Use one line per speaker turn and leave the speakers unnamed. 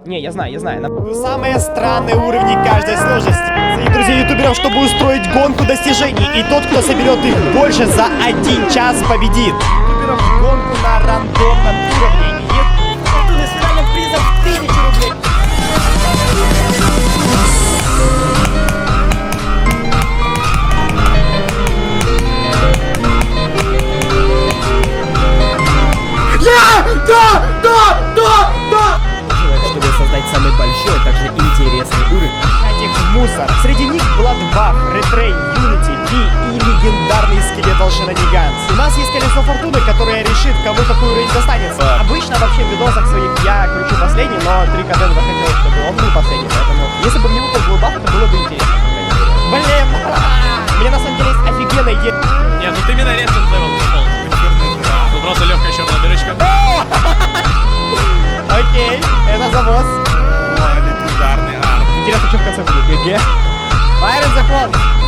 Не, я знаю.
Самые странные уровни каждой сложности. И, друзья, ютуберов, чтобы устроить гонку достижений. И тот, кто соберет их больше за 1 час, победит. Ютуберов гонку на рандомном уровне. И нет фортуны с финальным призом в 1000 рублей. Да!
Чтобы создать самый большой, также интересный уровень.
Этих мусор. Среди них Bloodbath, Retrain, Unity, V и легендарный скелетал Шенанигans. У нас есть колесо фортуны, которое решит, кому какой уровень достанется. Обычно вообще в видосах своих я кручу последний, но Трикаден захотел, чтобы он был последний, поэтому если бы мне выпал Bloodbath, это было бы интересно. Блин! Мне на самом деле есть офигенная идея.
Не, ну ты именно резко левел пришел. Тут просто легкая черная дырочка.
Окей, это завоз.
Легендарный арт.
Интересно, что в конце будет. ГГ. Fire in the front.